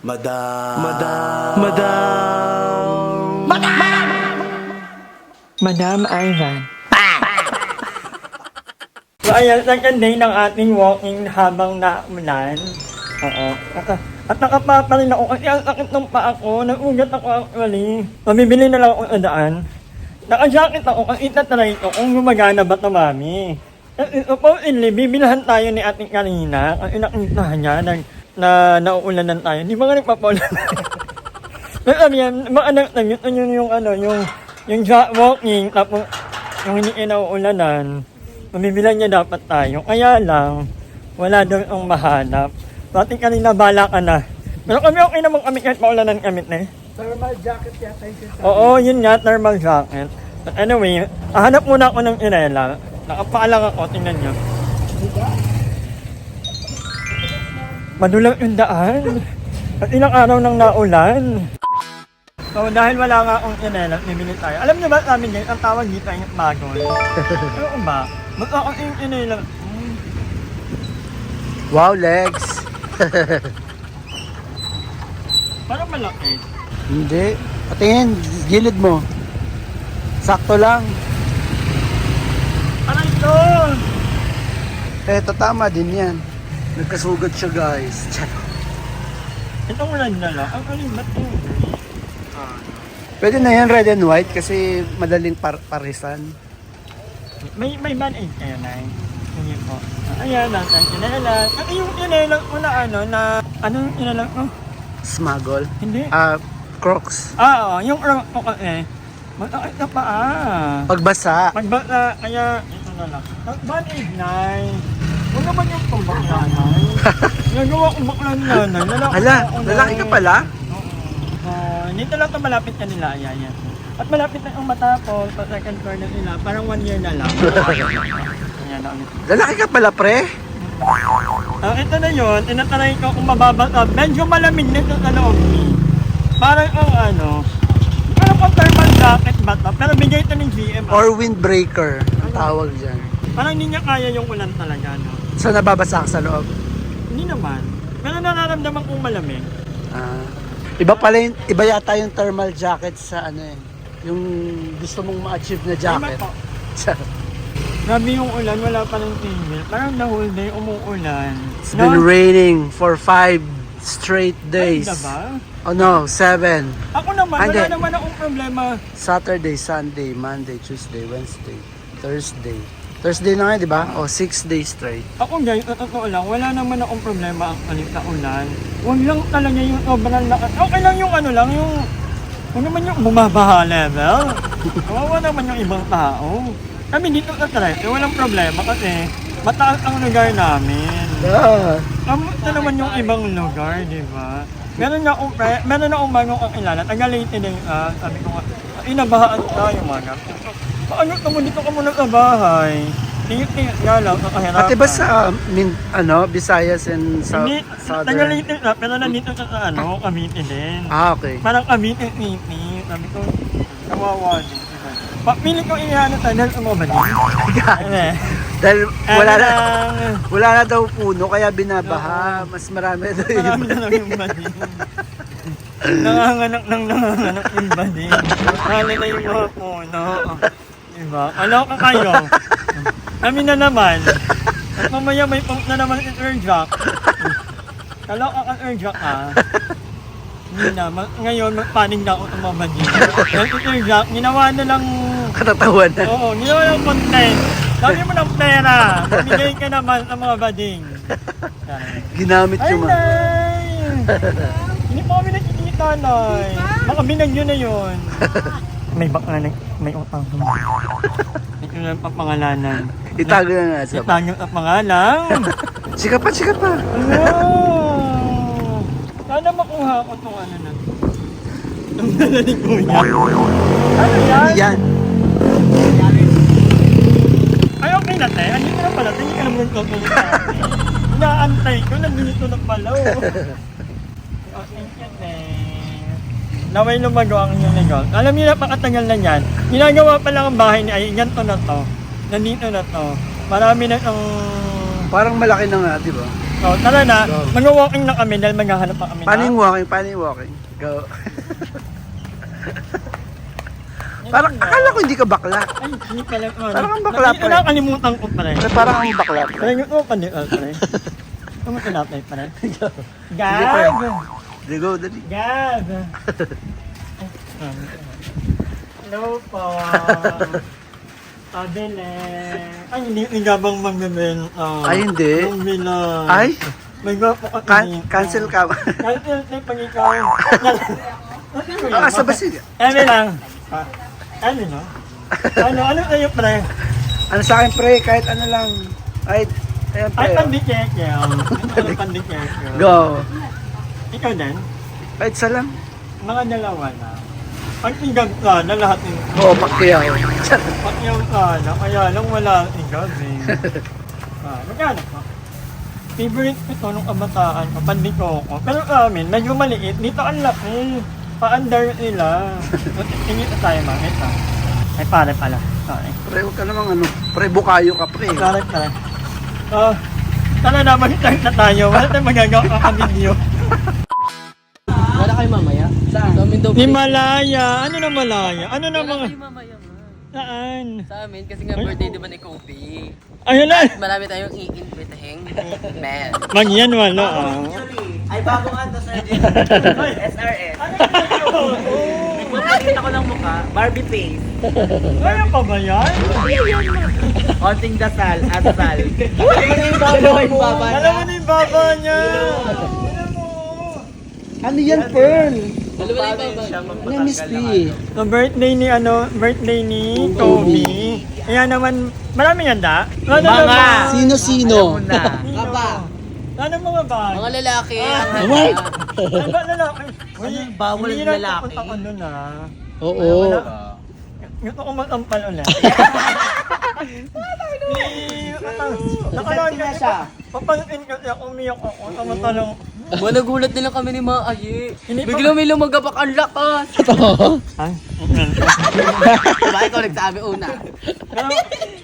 Madam. Madam Ivan. So ayan, second day ng ating walking habang naulan. Oo. At nakapapa rin ako kasi ang sakit ng paa ko. Nagugat ako actually. Mabibili na lang ako sa daan. Naka-jacket ako kasi itatry ko kung gumagana ba ito, mami. Kasi supposedly, bibilahan tayo ni ating kanina. Kasi nakita niya na nauulanan tayo. Di ba nga nagpapaulan? Pero sabi yan, mga anak na yun yung walking, tapos yung hindi kinauulanan. Mabibilan niya dapat tayo. Kaya lang, wala doon ang mahanap. Pati kanina bala ka na. Pero kami okay naman kami kahit maulanan kami na eh. Thermal jacket yata yung sinasabi. Oo, yun nga, thermal jacket. But anyway, hanap muna ako ng inela. Nakapaalang ako, tingnan niyo. Madulang yung daan. At ilang araw nang naulan. So dahil wala nga akong inela, bibili tayo. Alam niyo ba sa amin ngayon, ang tawag dito ay bagol. Ano ba? Ba't ako yung inela? Wow, legs. Parang malaki. Hindi. Patingin, gilid mo. Sakto lang. Aray ito! Eto, tama din yan. Nagkasugat siya, guys. Itong red na lang. Ang kalimat ko. Pwede na yan, red and white, kasi madaling parisan. May band-aid kayo, Nay? Hindi po. Ayan, nasan inela. At yung inela ko na anong inela ko? Smuggle. Hindi. Crocs. Oo, yung ramp ko kasi. Matakit na pa Pagbasa. Pagbata, kaya ito na lang. Band-aid, Nay. Huwag naman yung tumbak nanay. Nagawa kong baklan nanay. Lalaki ka pala? Dito lang ito malapit kanila. Ayan. At malapit na ang matapos sa second floor na nila. Parang 1 year na lang. Ayan na ulit. Lalaki ka pala, pre? Ito na yun. Tinatry ko kung mababasa. Medyo malamig nito sa loob. Parang parang kung thermal jacket ba ito? Pero bigay ito ng GM. Or windbreaker, ang tawag dyan. Parang hindi niya kaya yung ulan talaga, no? So, nababasa ka sa loob? Hindi naman. Pero nararamdaman kong malamig. Iba yata yung thermal jacket sa yung gusto mong ma-achieve na jacket. Tama po. Grabe yung ulan, wala pa ng tigil. Parang the whole day umuulan. It's been raining for 5 straight days. Ay, ba? Oh no, 7. Ako naman, Hindi. wala naman akong problema. Saturday, Sunday, Monday, Tuesday, Wednesday, Thursday. Thursday na nga, di ba? O, 6 days straight. Ako guys, sa totoo lang, wala naman akong problema ang alit na ulan. Huwag lang talaga yung sobrang lakas. Okay lang yung huwag naman yung bumabaha level. Kawawa naman yung ibang tao. Kami dito sa Trek, walang problema kasi mataas ang lugar namin. Kamusta naman yung ibang lugar, di ba? Meron na akong bagong kakilala, taga-Leyte din, sabi ko nga, inabahaan tayo mga. Paano ka mo dito ka muna sa bahay? Tingit-tingit nga lang, nakahirapan. Ate ba sa, Visayas and Hindi, Southern? taga-Leyte na, pero nandito sa Cavite din. Okay. Parang Cavite City, sabi ko, kawawa din. Pili ko iyan tayo dahil umabali. Dahil wala na daw puno, kaya binabaha. Mas marami daw yung Marami na lang yung badi. Nanganganak yung badi. Lalo na yung mga puno. Diba? Aloka kayo. Kami na naman. At mamaya may pump na naman yung airjack. Aloka ka airjack Hindi na. Ngayon, magpanig na ako itong mga badi. Dahil yung airjack, ginawa na lang. katatawan na. Oo, ginawa lang content. Sabi mo ng pera. Bigay ka naman sa mga bading. Ginamit Ay, yung mga. Nay! Hindi pa kami nakikita, Nay. Baka binagyo na yun. May baka may utang. Ito lang papangalanan. Itago na nga sa Itago ang pangalan. Sika pa. Ano? Sana makuha ko itong na. Ang nalalig ko niya. Ano yan? Yan. Ay, okay na, te. Andito na pala. Hindi ka naman tutulog sa akin. Inaantay ko. Nandito na pala. Okay, te. Naway lumago ang inyong negosyo. Alam niyo, napakatagal na yan. Ginagawa pa lang ang bahay ni Ay. Ganito na to. Nandito na to. Marami na ang... Parang malaki na nga, di ba? Oh, tara na. Go. Mag-walking na kami dahil maghahanap pa kami Paano yung walking? Paano yung walking? Go. Parang, akala ko hindi ka bakla. Ay, hindi pala. Parang kang bakla pa eh. Nakalimutan ko pa rin. Parang ang bakla. Parang yung paniwal pa rin. Kumakalapay pa rin. Sige, Gab! Sige, go, dali. Gab! Hello po. Adele. Ay, hindi gabang magbibenta. Ay, hindi. Yung bilang. Ay, May gwapo ka cancel ka. Cancel na pag ikaw. Ah, sa basig. Eme lang. Ano no? Ano tayo pre? Ano sa akin, pre, kahit ano lang. Ay, ayan, pre. Ay, pandikeke. Ano pandikeke? Go. Ikaw din? Kahit isa lang. Mga dalawa na. Ang igab ka na lahat ng Oo, pakyaw. pakyaw ka na. Kaya lang wala ang igab eh. Magkano ka? Favorite ko ito nung kabataan ko, pandiko ko. Pero amin, medyo maliit. Dito ang laki. Pa-under nila. Tingin na tayo ma. Ito. Ay pare pala. Sorry. Pre, huwag ka namang ano. Pre, bukayo ka, pre. Sorry pare. Tara na, mag-start na tayo. Wala tayong magagawa ka-video. Wala kayo mamaya? Saan? Sa amin daw. Himalaya. Ano na Malaya? Ano na Wala mga... kayo mamaya nga. Saan? Sa amin, kasi nga birthday di ba ni Kobe? Ayun na. Marami tayong i-invitahing. Man. Magyan wala Ay, bago nga to, Sir Jim. SRS. Magpapakita ko ng mukha, Barbie face. Kaya pa ba yan? Konting dasal, asal. Alam mo yung baba Alam mo na yung baba niya. Alam mo. Ano yan, Pearl? Dalawa na yung baba. Ano yung Miss P? Ang birthday ni Kobe. Ayan naman, marami ganda. Ano Mga. ba? Sino-sino? Alam mo na. Kaba. Ano mga bag? Mga lalaki. What? Ano ba lalaki? Uy, bawal hindi yung na lalaki? pupunta ko nun Oo. Gusto ko magtampal ulit. Nakalaan ka siya. Papansin kasi ako, umiyak ako. Tama-talong. Nagulat din lang kami ni Mga Ayi. Hindi pa- Biglang may lumagapak ang lakas. Ay, Diba ikaw nagsabi una?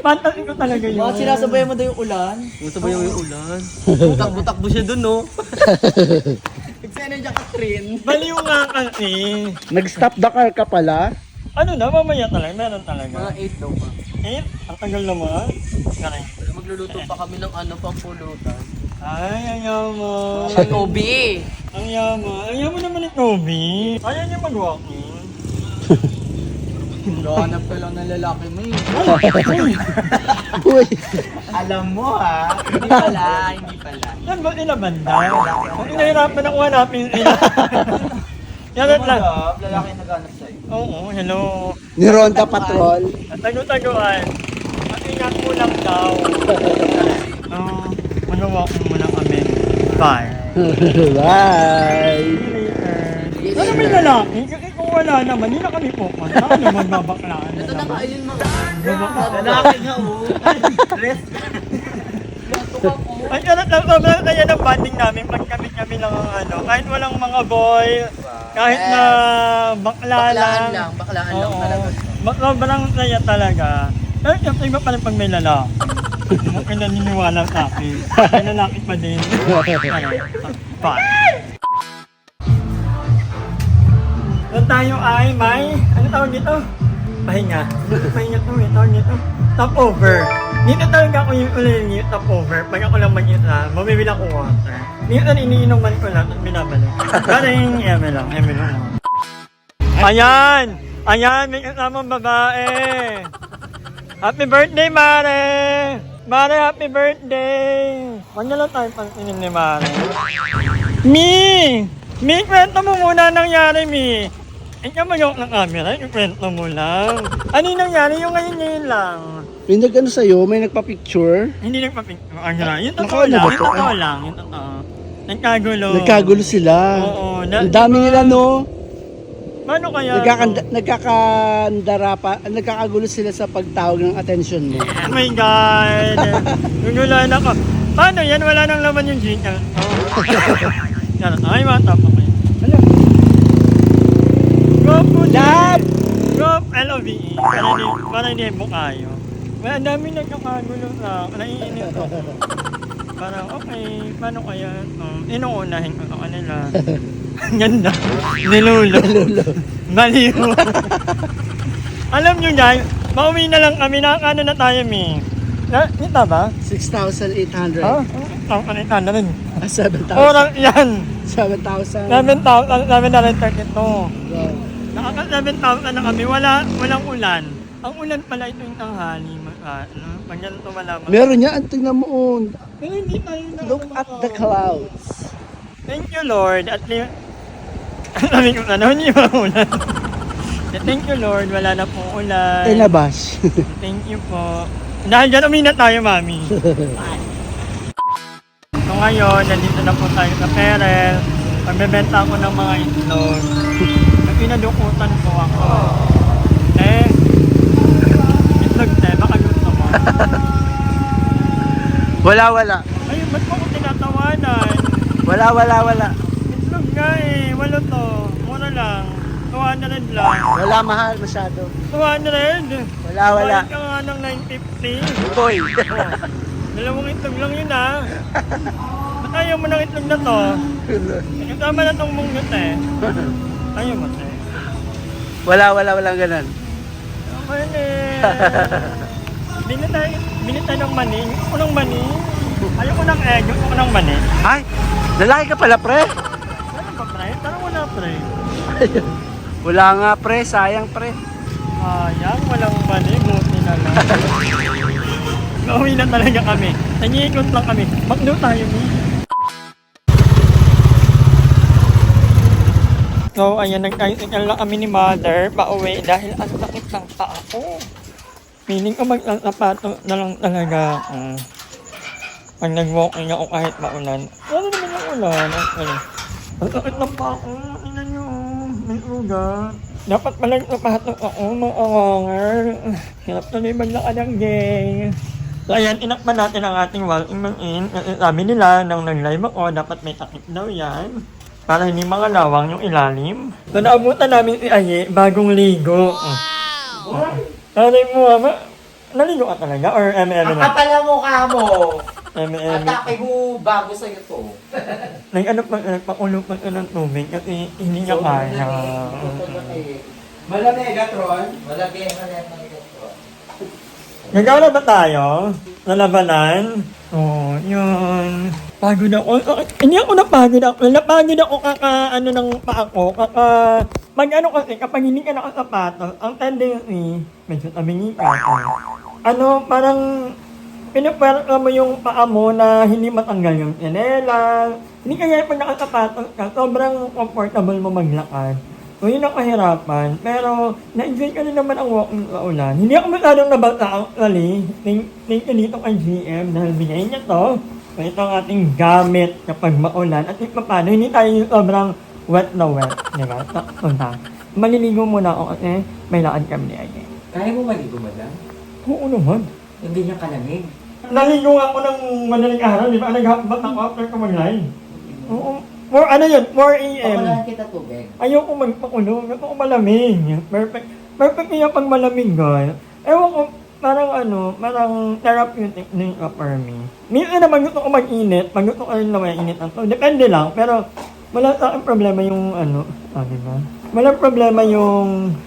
pantasin ko talaga yun. mo daw yung ulan. Sinasabayan mo yung ulan. Butak-butakbo siya dun, no? Nagsena dyan ka, Trin. Baliw nga kasi. Nag-stop the car ka pala? Ano na, mamaya talaga, meron talaga. Mga 8 daw pa. Eh, ang tagal naman. Galing. Magluluto pa kami ng pampulutan. Ay, ayaw mo. Mga Kobe. Ang yaman. Ang yaman naman ni Kobe. Ayaw niya mag-walking. Hanap ka lang ng lalaki mo eh. Uy. Alam mo ha. Hindi pala, hindi pala. Yan ba ina banda? Ang inahirapan ako hanapin yung ina. Yan lang. Lalaki yung naghanap sa'yo. Oo, hello. Ni Ronda Patrol. Tago-taguan. At ingat mo lang daw. Mag-walking muna kami. Bye. Bye. Ano may lalaki? Kasi kung wala naman, hindi na kami pupunta. Ano magbabaklaan na Ito na naman. kainin mga. Lalaki nga oh. Rest. Ay, ano lang, sobrang kaya ng bonding namin pag kami lang ang ano. Kahit walang mga boy, kahit na bakla lang. Baklaan lang Oo. talaga. Sobrang saya talaga. Pero yung iba pa rin pag may lalaki. Hindi mo naniniwala sa akin. May lalaki pa din. Bye. Doon tayo ay may, ano tawag dito? Pahinga. Pahinga to eh, tawag dito. Top over. Dito talaga ako yung ulit yung top over. Pag ako lang mag-isa, mamibili ako water. Dito iniinuman ko lang at binabalik. Pero yung eme lang. Ayan! Ayan, may kasamang babae. Happy birthday, Mare! Mare, happy birthday! Huwag na lang tayo pansinin ni Mare. Mi! Mi, kwento mo muna nangyari, Mi. Ikaw mag-awak ng camera, ikwento mo lang. Ano yung nangyari? Yung ngayon lang. May nag-ano sa'yo? May nagpa-picture? Hindi nagpapicture. Yung totoo Nakaano lang, ba yung to? totoo lang, yung totoo. Nagkagulo. Nagkagulo sila. Oo. Ang dami nila, no? Paano kaya? Nagkakagulo sila sa pagtawag ng attention mo. Oh my God! Gugulan ako. Paano yan? Wala nang laman yung chicken. Oh. Yan. Ay, mata pa kayo. Ano? Go, Lab! Go, L-O-V-E. Para hindi bukayo. Well, ang dami nagkakagulo na. Naiinit ako. Parang, okay, paano kaya? Inuunahin ko sa kanila. Ganda. Nilulo. Maliw. Alam nyo yan, mauwi na lang kami. Nakakano na tayo, Mi. Kita ba? 6,800. Ang kanita na rin. 7,000. Orang yan. 7,000. 7,732. Nakaka 7,000 na kami. Walang ulan. Ang ulan pala ito yung tanghali. Pag ganito wala. Meron yan. Tingnan mo. Oh. Pero hindi tayo na. Look at the clouds. Thank you, Lord. At least, sabi ko na, hindi ba ulan? Thank you, Lord. Wala na pong ulan. Nabash. Thank you po. Dahil dyan, uminat tayo, Mami. So ngayon, nandito na po tayo sa Perel. Magbebenta ako ng mga itlog. Pinadukutan po ako. Itlog baka gusto mo. Wala. Ayun, ba't mo ko tinatawanan? Wala. Itlog nga walo to. Mura lang. 200 lang. Wala, mahal masyado. 200? Wala. Bayad ka nga ng 950. Boy. Dalawang itlog lang yun Ba't ayaw mo ng itlog na to? Kasama na tong munggot Ayaw mo Walang ganun. Bili tayo ng mani. Gusto ko ng mani. Ayaw ko ng egg. Gusto ko ng mani. Ay, lalaki ka pala, pre. Ano ba, pre? Tarang wala, pre. Wala nga, pre. Sayang, pre. Sayang, walang mani. Buti na lang. Nauwi na talaga kami. Nanyikot lang kami. Baklo tayo, Mi. So, ayan, nag-tricycle lang kami ni Mother pauwi dahil ang sakit ng paa ko. Feeling ko magsasapato na lang talaga ako. Pag nag-walking ako kahit maulan. Ano naman yung ulan? Ang sakit ng paa ko. Tingnan nyo, may ugat. Dapat pala sapato ako, mga hirap tuloy maglakad ng gay. So, ayan, inakpan natin ang ating walking in. Sabi nila, nang nag-live ako, dapat may takip daw yan. Para hindi mga lawang yung ilalim. So, naabutan namin si Aye, bagong ligo. Wow! Nanay mo, naligo ka talaga? Or M&M Ang na? kapal ang mukha mo. M&M. Atake mo bago sa'yo to. Nagpakulo pa ka ng tubig kasi hindi niya kaya. Malamig, Gatron. Malagay na yan ng ito. Nagkala ba tayo? Nalabanan? Oo, yun. Pagod ako. Hindi ako napagod ako. Napagod ako ng paa ko. Kasi kapag hindi ka nakasapatos, ang tendency, medyo tabingi ka. Parang pinapara mo yung paa mo na hindi matanggal yung tsinela. Hindi kaya pag nakasapatos ka, sobrang comfortable mo maglakad. So yun ang kahirapan. Pero na-enjoy ko rin naman ang walking sa ulan. Hindi ako masyadong nabata actually. Thank you dito kay GM dahil bigay niya to. So ito ang ating gamit kapag maulan. At paano, hindi tayo yung sobrang wet na wet. Diba? Punta. Maliligo muna ako kasi may lakad kami ni Aye. Kaya mo maligo ba lang? Oo naman. Hindi niya kalamig. Naligo ako ng madaling araw. Di ba? Naghabat ako after ko mag-live. Oo. 4 AM. Pakulahan kita tubig. Ayoko magpakulo. Gusto ko malamig. Perfect niya pag malamig, guys. Ewan ko, parang therapeutic din ka for me. Minsan naman gusto ko mag-init. Pag gusto ko rin na mainit ang to. Depende lang. Pero wala sa akin problema yung diba? Wala problema yung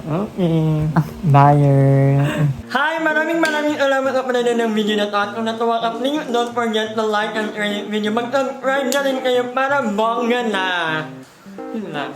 okay. Buyer. Hi! Maraming salamat sa panonood ng video na to. At kung natuwa ka, please don't forget to like and share this video. Mag-subscribe na rin kayo para bongga na. Yun lang.